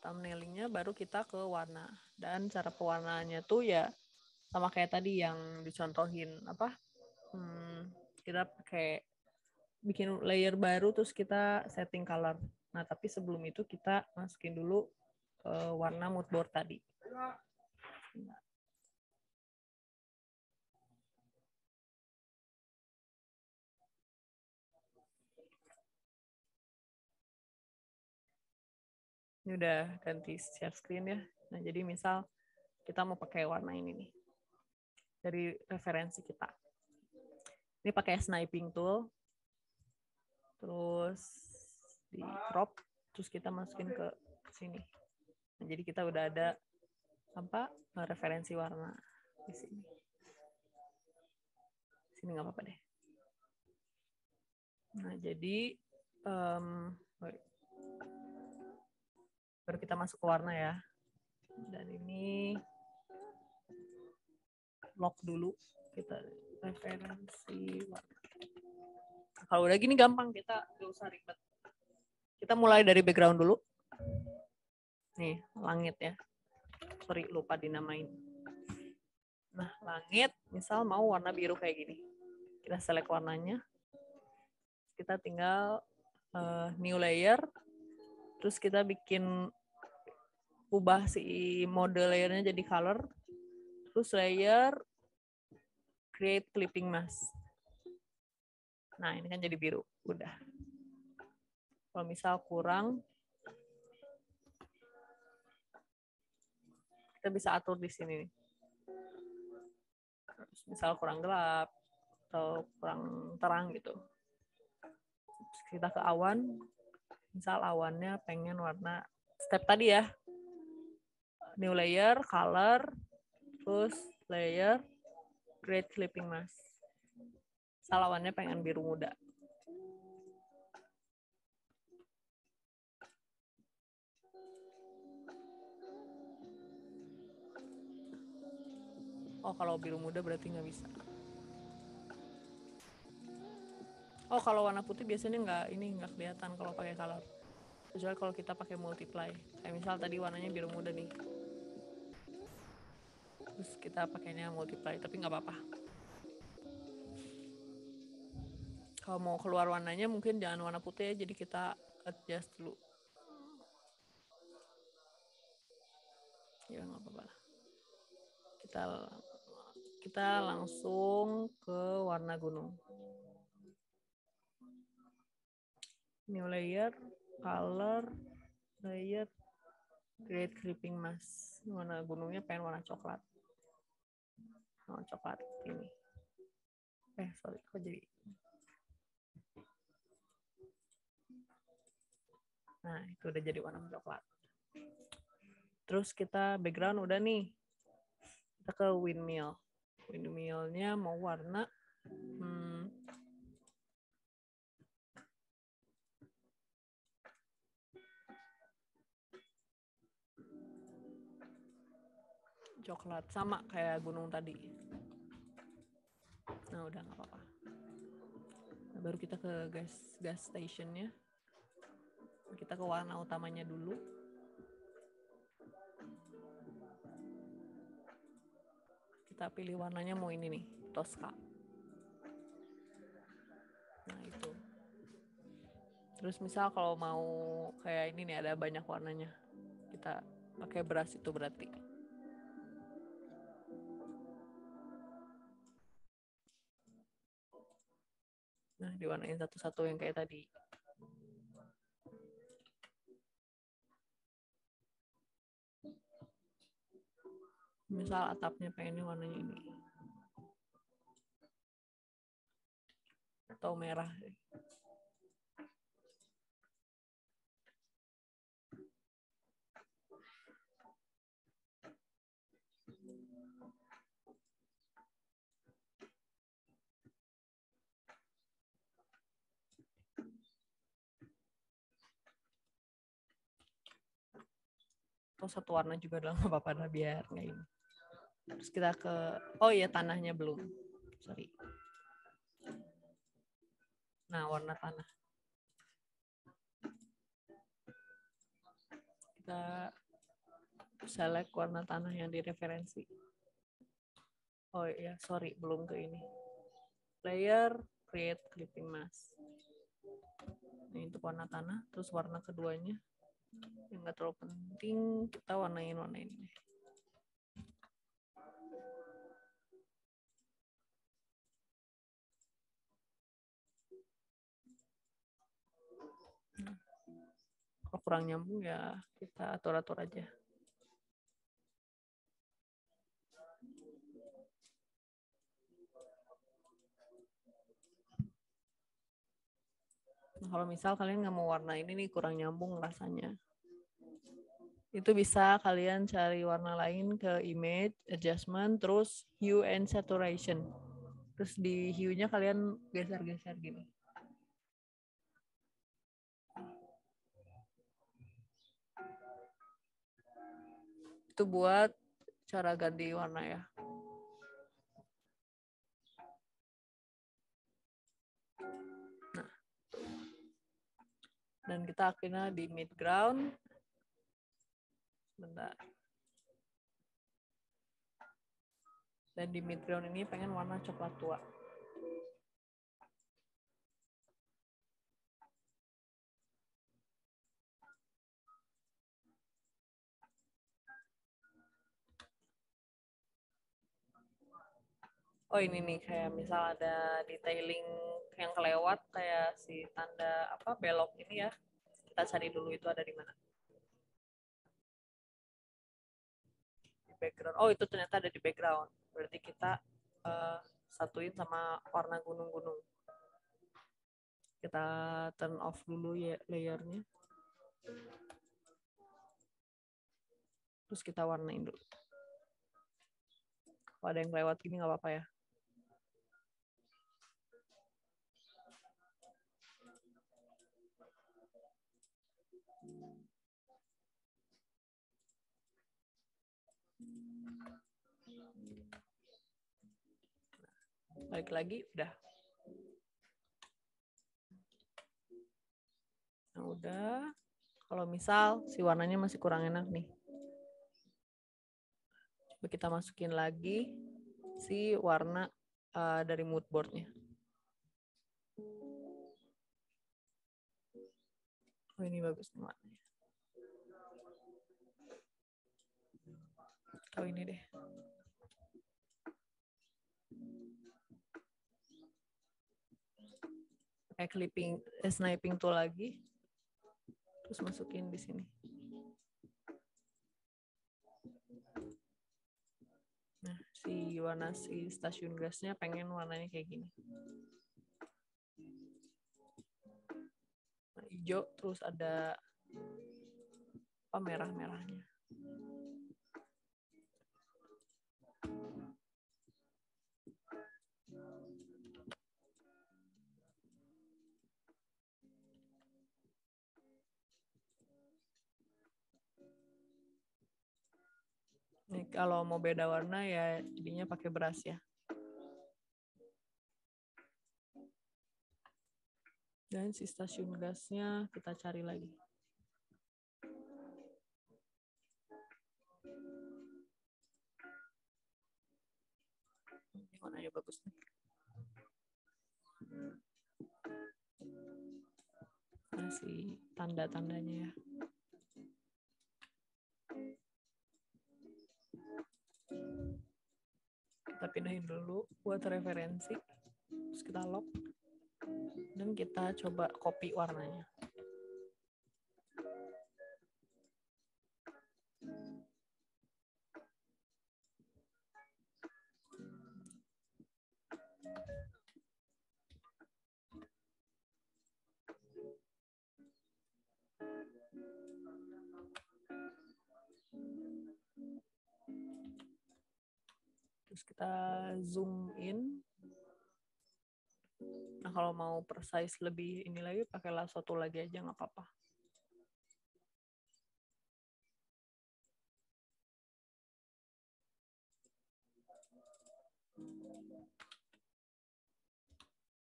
Thumbnailingnya baru kita ke warna. Dan cara pewarnaannya tuh ya sama kayak tadi yang dicontohin kita pakai bikin layer baru terus kita setting color. Nah, tapi sebelum itu kita masukin dulu warna mood board tadi. Ini udah ganti share screen ya. Nah, jadi misal kita mau pakai warna ini nih. Dari referensi kita. Ini pakai sniping tool. Terus di crop, terus kita masukin ke sini. Nah, jadi kita udah ada referensi warna di sini. Sini nggak apa-apa deh. Nah, jadi baru kita masuk ke warna ya. Dan ini lock dulu, kita referensi warna. Kalau udah gini gampang, kita nggak usah ribet. Kita mulai dari background dulu. Nih, langit ya. Sorry, lupa dinamain. Nah, langit, misal mau warna biru kayak gini. Kita select warnanya. Kita tinggal new layer. Terus kita ubah si mode layernya jadi color. Terus layer create clipping mask. Nah, ini kan jadi biru. Udah. Kalau misal kurang, kita bisa atur di sini. Terus misal kurang gelap atau kurang terang gitu. Terus kita ke awan. Misal awannya pengen warna step tadi ya. New layer, color, terus layer, create clipping mask. Misal awannya pengen biru muda. Oh, kalau biru muda berarti nggak bisa. Oh, kalau warna putih biasanya nggak kelihatan kalau pakai color. Kecuali kalau kita pakai multiply. Kayak misal tadi warnanya biru muda nih. Terus kita pakainya multiply, tapi nggak apa-apa. Kalau mau keluar warnanya mungkin jangan warna putih ya, jadi kita adjust dulu. Ya nggak apa-apa. Kita langsung ke warna gunung. New layer, color, layer, create clipping mask. Warna gunungnya pengen warna coklat. Warna coklat ini. Sorry, kok jadi. Nah, itu udah jadi warna coklat. Terus kita background udah nih. Kita ke windmill. Windmill-nya mau warna coklat, sama kayak gunung tadi. Nah, udah nggak apa-apa. Nah, baru kita ke gas station-nya. Kita ke warna utamanya dulu. Kita pilih warnanya mau ini nih, Tosca. Nah, itu. Terus misal kalau mau kayak ini nih, ada banyak warnanya. Kita pakai brush itu berarti. Nah, diwarnain satu-satu yang kayak tadi. Misal atapnya pengennya warnanya ini. Atau merah. Atau satu warna juga udah nggak apa-apa, biar nggak ini. Terus kita ke, oh iya tanahnya belum. Sorry. Nah, warna tanah. Kita select warna tanah yang direferensi. Oh iya, sorry, belum ke ini. layer, create clipping mask. Nah, itu warna tanah. Terus warna keduanya yang nggak terlalu penting, kita warnain deh. Kalau kurang nyambung ya kita atur-atur aja. Nah, kalau misal kalian nggak mau warna ini nih kurang nyambung rasanya, itu bisa kalian cari warna lain ke image, adjustment, terus hue and saturation. Terus di hue-nya kalian geser-geser gini. Itu buat cara ganti warna ya. Nah, dan kita akhirnya di mid ground. Bentar. Dan di mid ground ini pengen warna coklat tua. Oh ini nih kayak misal ada detailing yang kelewat kayak si tanda apa belok ini ya. Kita cari dulu itu ada di mana. Di background. Oh itu ternyata ada di background. Berarti kita satuin sama warna gunung-gunung. Kita turn off dulu ya layernya. Terus kita warnain dulu. Kalau ada yang lewat gini nggak apa-apa ya. Balik lagi, udah. Nah, udah. Kalau misal si warnanya masih kurang enak nih. Coba kita masukin lagi si warna dari mood board-nya. Oh, ini bagus nih warnanya. Oh, ini deh. Kayak clipping, sniping tool lagi. Terus masukin di sini. Nah, si warna si stasiun gasnya pengen warnanya kayak gini. Nah, hijau, terus ada apa merah-merahnya. Nih, kalau mau beda warna ya jadinya pakai brush ya. Dan si stasiun gasnya kita cari lagi. Ini warnanya bagus nih. Nah, si tanda-tandanya ya. Kita pindahin dulu buat referensi. Terus kita lock. Dan kita coba copy warnanya. Terus kita zoom in. Nah, kalau mau precise lebih ini lagi, pakailah satu lagi aja, nggak apa-apa.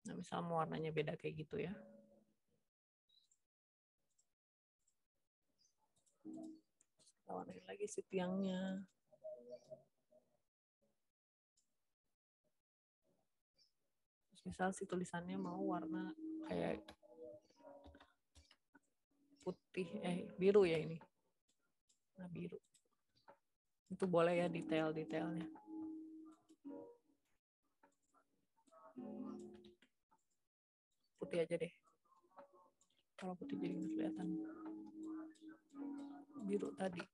Nah, misal mau warnanya beda kayak gitu ya. Kita warnain lagi si tiangnya. Terus Misal si tulisannya mau warna kayak putih, biru ya ini. Nah, biru. Itu boleh ya detail-detailnya. Putih aja deh. Kalau putih jadi nggak kelihatan. Biru tadi.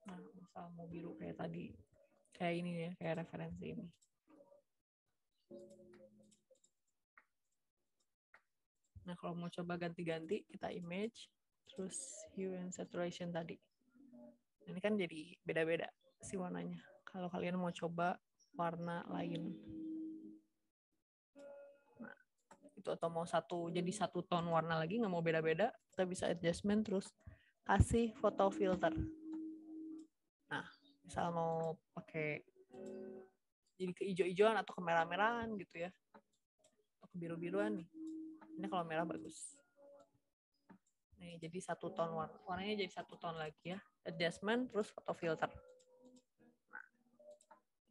Nah, misal mau biru kayak tadi, kayak ini ya, kayak referensi ini. Nah, kalau mau coba ganti-ganti, kita image, terus hue and saturation tadi. Ini kan jadi beda-beda si warnanya. Kalau kalian mau coba warna lain. Nah, itu atau mau jadi satu tone warna lagi, nggak mau beda-beda, kita bisa adjustment, terus kasih photo filter. Nah, misal mau pakai jadi keijo-ijoan atau kemerah-merahan gitu ya, atau kebiru-biruan nih. Ini kalau merah bagus. Nih, jadi satu tone warnanya jadi satu tone lagi ya. Adjustment terus photo filter. Nah,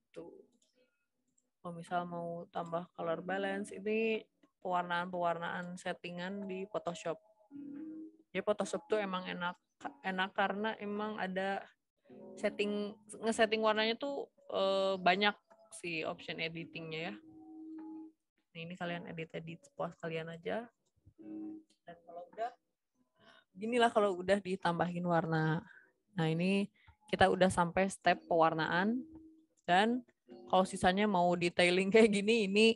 itu. Kalau misal mau tambah color balance, ini pewarnaan settingan di Photoshop. Jadi Photoshop tuh emang enak karena emang ada ngesetting warnanya tuh banyak si option editingnya ya. Nah, ini kalian edit puas kalian aja. Dan kalau udah, ginilah kalau udah ditambahin warna. Nah, ini kita udah sampai step pewarnaan. Dan kalau sisanya mau detailing kayak gini, ini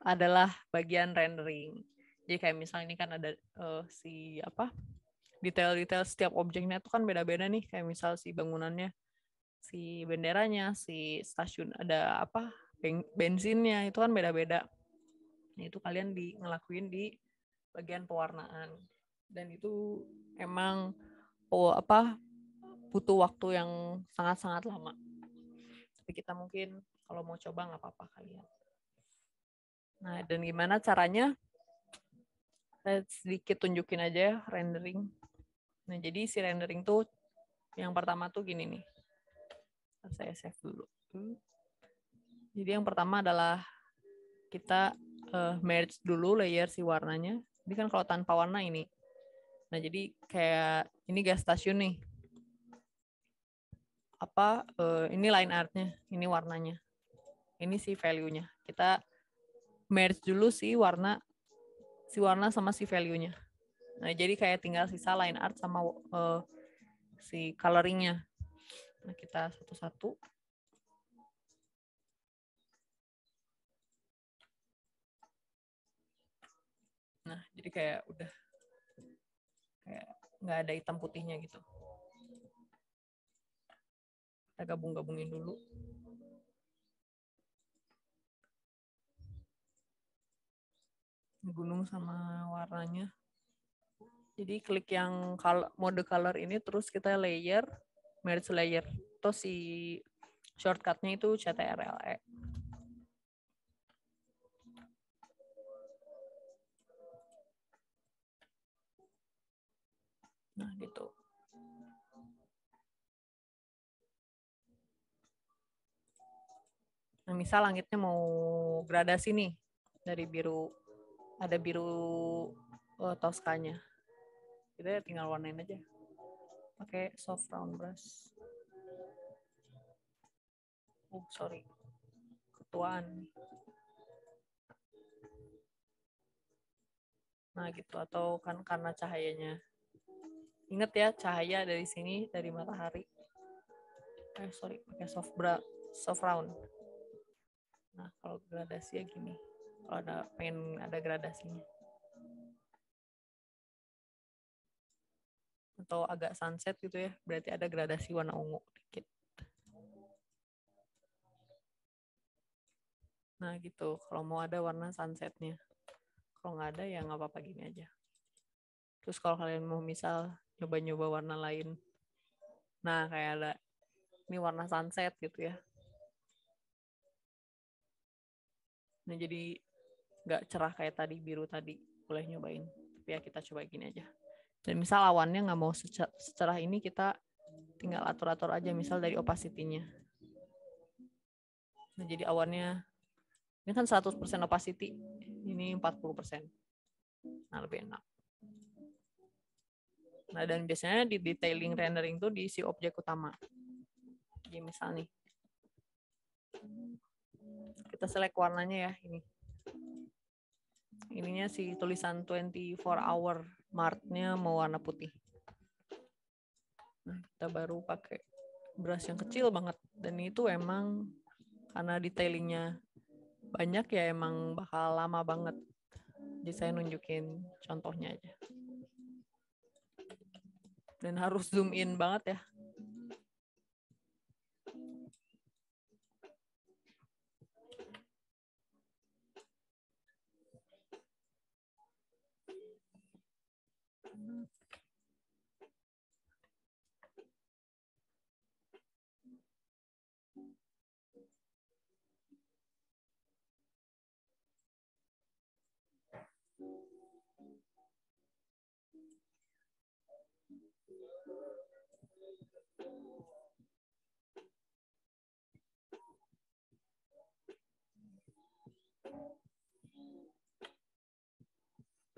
adalah bagian rendering. Jadi kayak misalnya ini kan ada detail-detail setiap objeknya itu kan beda-beda nih. Kayak misal si bangunannya, si benderanya, si stasiun ada bensinnya itu kan beda-beda. Nah, itu kalian ngelakuin di bagian pewarnaan. Dan itu emang butuh waktu yang sangat-sangat lama. Tapi kita mungkin kalau mau coba nggak apa-apa kalian. Nah, dan gimana caranya? Saya sedikit tunjukin aja ya rendering. Nah, jadi si rendering tuh yang pertama tuh gini nih. Saya save dulu. Jadi yang pertama adalah kita merge dulu layer si warnanya. Ini kan kalau tanpa warna ini. Nah, jadi kayak ini gas stasiun nih. Ini line artnya, ini warnanya. Ini si value-nya. Kita merge dulu si warna sama si value-nya. Nah, jadi kayak tinggal sisa line art sama si coloring-nya. Nah, kita satu-satu. Nah, jadi kayak udah kayak nggak ada hitam putihnya gitu. Kita gabung-gabungin dulu. Gunung sama warnanya. Jadi klik yang mode color ini, terus kita layer, merge layer. Terus si shortcutnya itu CTRL-E. Nah, gitu. Nah, misal langitnya mau gradasi nih, dari biru, ada biru Toskanya. Kita tinggal warnain aja. Pakai soft round brush. Sorry. Ketuaan. Nah, gitu. Atau kan karena cahayanya. Ingat ya, cahaya dari sini, dari matahari. Sorry, pakai soft round. Nah, kalau gradasi ya gini. Kalau pengen ada gradasinya. Atau agak sunset gitu ya, berarti ada gradasi warna ungu dikit. Nah gitu, kalau mau ada warna sunsetnya. Kalau nggak ada ya nggak apa-apa gini aja. Terus kalau kalian mau misal nyoba-nyoba warna lain, nah kayak ada ini warna sunset gitu ya. Nah jadi nggak cerah kayak tadi, biru tadi, boleh nyobain. Tapi ya kita coba gini aja. Dan misal awannya nggak mau secerah ini, kita tinggal atur-atur aja misal dari opacity-nya. Nah jadi awannya, ini kan 100% opacity, ini 40%. Nah lebih enak. Nah dan biasanya di detailing rendering tuh diisi objek utama. Jadi misal nih, kita select warnanya ya, ini. Ininya si tulisan 24 hour mark-nya mau warna putih. Nah, kita baru pakai brush yang kecil banget. Dan itu emang karena detailingnya banyak ya emang bakal lama banget. Jadi saya nunjukin contohnya aja. Dan harus zoom in banget ya.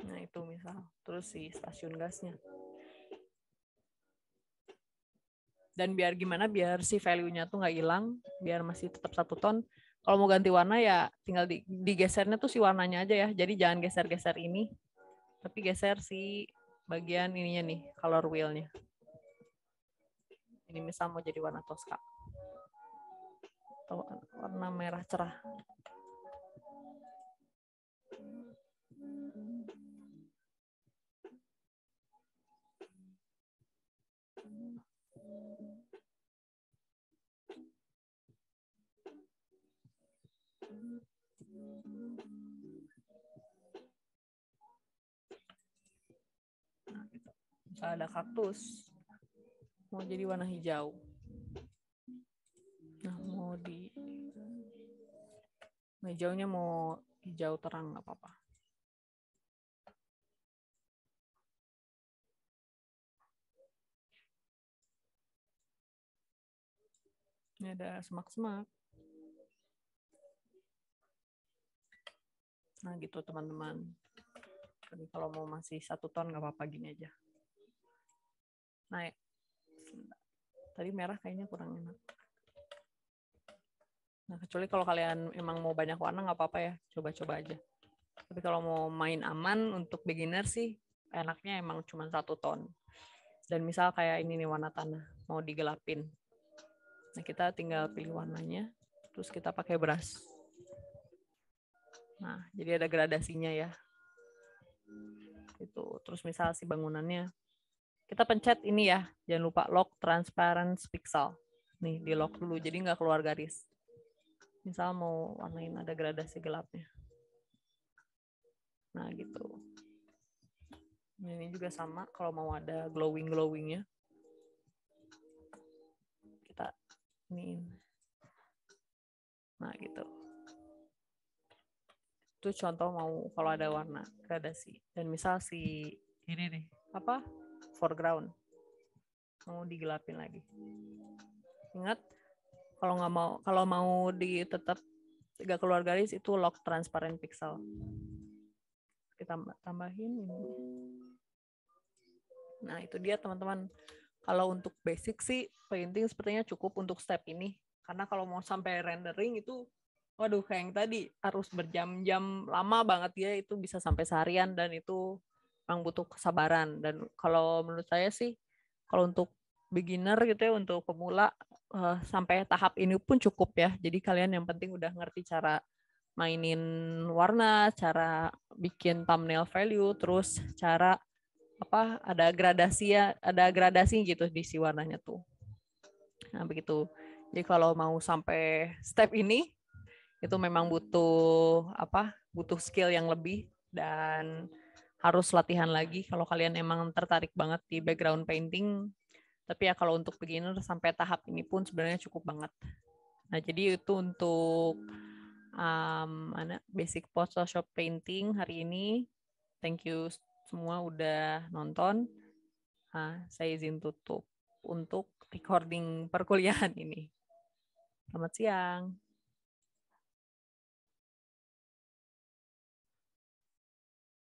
Nah itu misal, terus si stasiun gasnya. Dan biar gimana, biar si value-nya tuh nggak hilang, biar masih tetap 1 ton. Kalau mau ganti warna ya tinggal digesernya tuh si warnanya aja ya. Jadi jangan geser-geser ini, tapi geser si bagian ininya nih, color wheel-nya. Ini misal mau jadi warna Tosca. Atau warna merah cerah. Nah, gitu. Misal ada kaktus, mau jadi warna hijau. Nah, hijaunya mau hijau terang nggak apa-apa. Ini ada semak-semak. Nah gitu teman-teman. Jadi kalau mau masih 1 ton nggak apa-apa, gini aja. Nah, tadi merah kayaknya kurang enak. Nah kecuali kalau kalian emang mau banyak warna nggak apa-apa ya, coba-coba aja. Tapi kalau mau main aman untuk beginner sih, enaknya emang cuma 1 ton. Dan misal kayak ini nih warna tanah, mau digelapin. Nah kita tinggal pilih warnanya, terus kita pakai brush. Nah jadi ada gradasinya ya. Itu. Terus misal si bangunannya, kita pencet ini ya, jangan lupa lock transparent pixel. Nih di lock dulu, jadi nggak keluar garis. Misal mau warnain ada gradasi gelapnya. Nah gitu. Ini juga sama, kalau mau ada glowing-glowingnya, kita iniin. Nah gitu. Itu contoh mau kalau ada warna gradasi. Dan misal si ini nih, apa? Foreground. Mau digelapin lagi. Ingat, kalau mau di tetap gak keluar garis, itu lock transparent pixel. Kita tambahin ini. Nah itu dia teman-teman. Kalau untuk basic sih painting sepertinya cukup untuk step ini. Karena kalau mau sampai rendering itu, waduh kayak yang tadi harus berjam-jam, lama banget ya, itu bisa sampai seharian dan itu memang butuh kesabaran. Dan kalau menurut saya sih, kalau untuk beginner gitu ya, untuk pemula sampai tahap ini pun cukup ya. Jadi kalian yang penting udah ngerti cara mainin warna, cara bikin thumbnail value, terus cara ada gradasi gitu di si warnanya tuh. Nah begitu. Jadi kalau mau sampai step ini, itu memang butuh skill yang lebih dan harus latihan lagi kalau kalian emang tertarik banget di background painting. Tapi ya kalau untuk beginner sampai tahap ini pun sebenarnya cukup banget. Nah, jadi itu untuk basic Photoshop painting hari ini. Thank you semua udah nonton. Saya izin tutup untuk recording perkuliahan ini. Selamat siang.